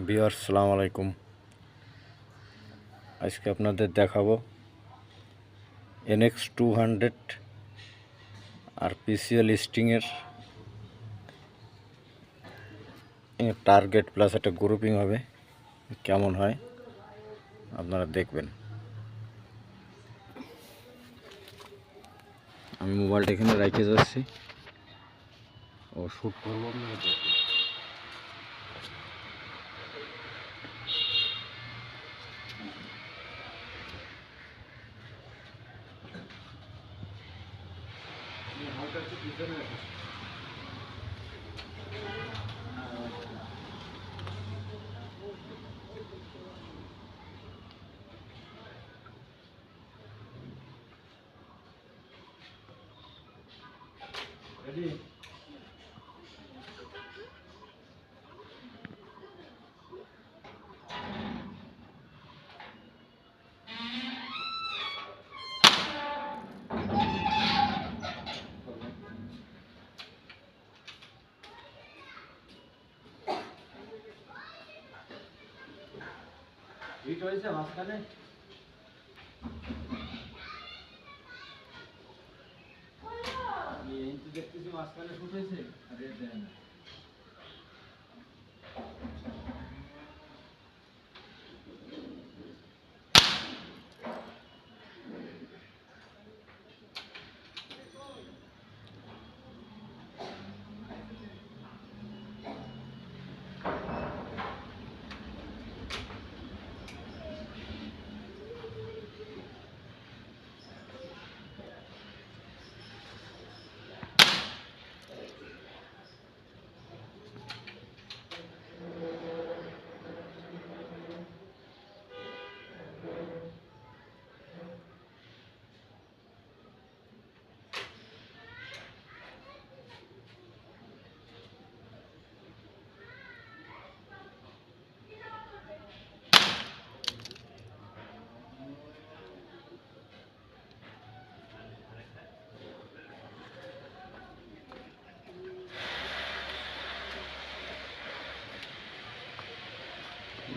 Viewers আসসালামু আলাইকুম। আজকে আপনাদের দেখাবো NX 200 আর PCL স্টিংয়ের টার্গেট প্লাস একটা গ্রুপিং হবে, কেমন হয় আপনারা দেখবেন। আমি মোবাইলটা এখানে রেখে যাচ্ছি ও শ্যুট করবো, আপনারা দেখবেন। হিট হয়েছে মাঝখানে, দেখতেছি মাঝখানে শুট হয়েছে আর রেড দেয় না।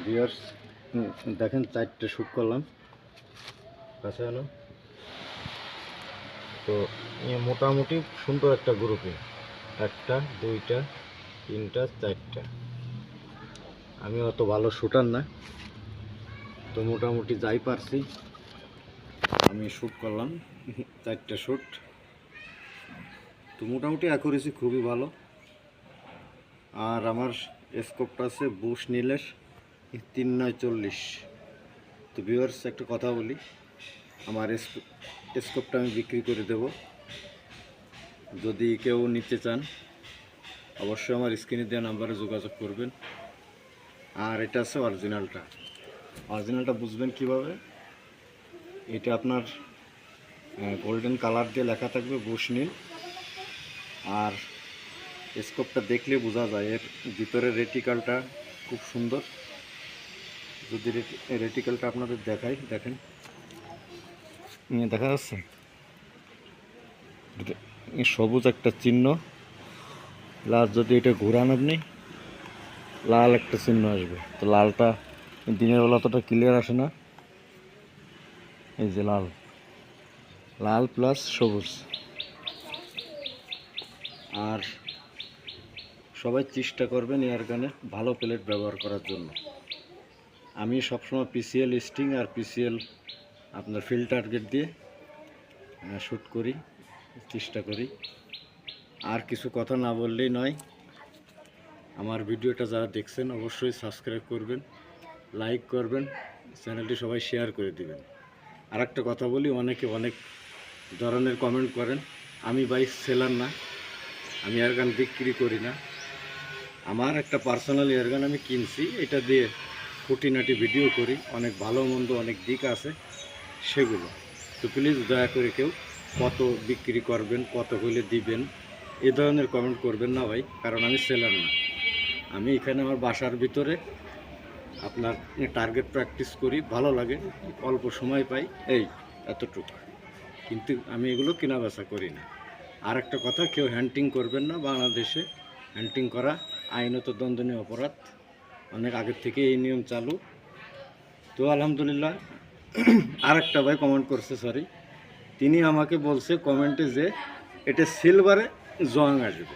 ভিউয়ার্স দেখেন, 4টে শ্যুট করলাম কাছে আনো তো মোটামুটি সুন্দর একটা গ্রুপিং, 1টা 2টা 3টা 4টা। আমি অত ভালো শ্যুটার না, তো মোটামুটি যাই পারছি আমি শ্যুট করলাম 4টে শ্যুট। তো মোটামুটি অ্যাকুরেসি খুবই ভালো। আর আমার স্কোপটা আছে বুশনিলের 3940। তো ভিউয়ার্স একটা কথা বলি, আমার স্কোপটা আমি বিক্রি করে দেব, যদি কেউ নিতে চান অবশ্যই আমার স্ক্রিনে দেওয়া নাম্বারে যোগাযোগ করবেন। আর এটা আছে অরিজিনালটা বুঝবেন কিভাবে, এটা আপনার গোল্ডেন কালার দিয়ে লেখা থাকবে বুশনিল, আর স্কোপটা দেখলে বোঝা যায় এর ভিতরের রেটিকালটা খুব সুন্দর। যদি রেটিকালটা আপনাদের দেখাই, দেখেন দেখা যাচ্ছে সবুজ একটা চিহ্ন, প্লাস যদি এটা ঘুরান আপনি লাল একটা চিহ্ন আসবে। তো লালটা দিনের বেলা অতটা ক্লিয়ার আসে না, এই যে লাল প্লাস সবুজ। আর সবাই চেষ্টা করবেন এয়ারগানে ভালো প্লেট ব্যবহার করার জন্য। আমি সবসময় PCL স্টিং আর PCL আপনার ফিল্ড টার্গেট দিয়ে শ্যুট করি, চেষ্টা করি। আর কিছু কথা না বললেই নয়, আমার ভিডিওটা যারা দেখছেন অবশ্যই সাবস্ক্রাইব করবেন, লাইক করবেন, চ্যানেলটি সবাই শেয়ার করে দিবেন। আর একটা কথা বলি, অনেকে অনেক ধরনের কমেন্ট করেন, আমি বাইক সেলার না, আমি এয়ারগান বিক্রি করি না। আমার একটা পার্সোনাল এয়ারগান আমি কিনছি, এটা দিয়ে খুঁটিনাটি ভিডিও করি, অনেক ভালো মন্দ অনেক দিক আছে সেগুলো। তো প্লিজ দয়া করে কেউ কত বিক্রি করবেন, কত হলে দিবেন, এ ধরনের কমেন্ট করবেন না ভাই, কারণ আমি সেলার না। আমি এখানে আমার বাসার ভিতরে আপনার টার্গেট প্র্যাকটিস করি, ভালো লাগে, অল্প সময় পাই, এই এতটুকু। কিন্তু আমি এগুলো কেনা বেচা করি না। আর একটা কথা, কেউ হ্যান্টিং করবেন না, বাংলাদেশে হ্যান্টিং করা আইনত দণ্ডনীয় অপরাধ। অনেক আগের থেকে এই নিয়ম চালু। তো আলহামদুলিল্লাহ আরেকটা ভাই কমেন্ট করছে, সরি, তিনি আমাকে বলছে কমেন্টে যে এটা সিলভারে জং আসবে।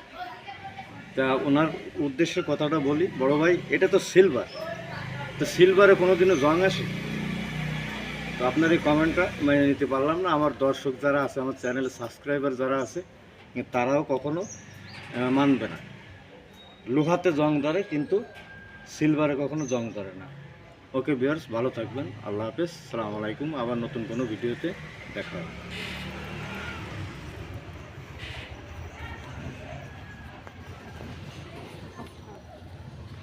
তা ওনার উদ্দেশ্যে কথাটা বলি, বড় ভাই এটা তো সিলভার, তো সিলভারে কোনো দিনও জং আসে? তো আপনার এই কমেন্টটা মেনে নিতে পারলাম না। আমার দর্শক যারা আছে, আমার চ্যানেলে সাবস্ক্রাইবার যারা আছে, তারাও কখনো মানবে না। লোহাতে জং ধরে কিন্তু সিলভারে কখনো জং ধরে না। ওকে ভিউয়ার্স, ভালো থাকবেন, আল্লাহ হাফেজ, আসসালামু আলাইকুম। আবার নতুন কোনো ভিডিওতে দেখা হবে।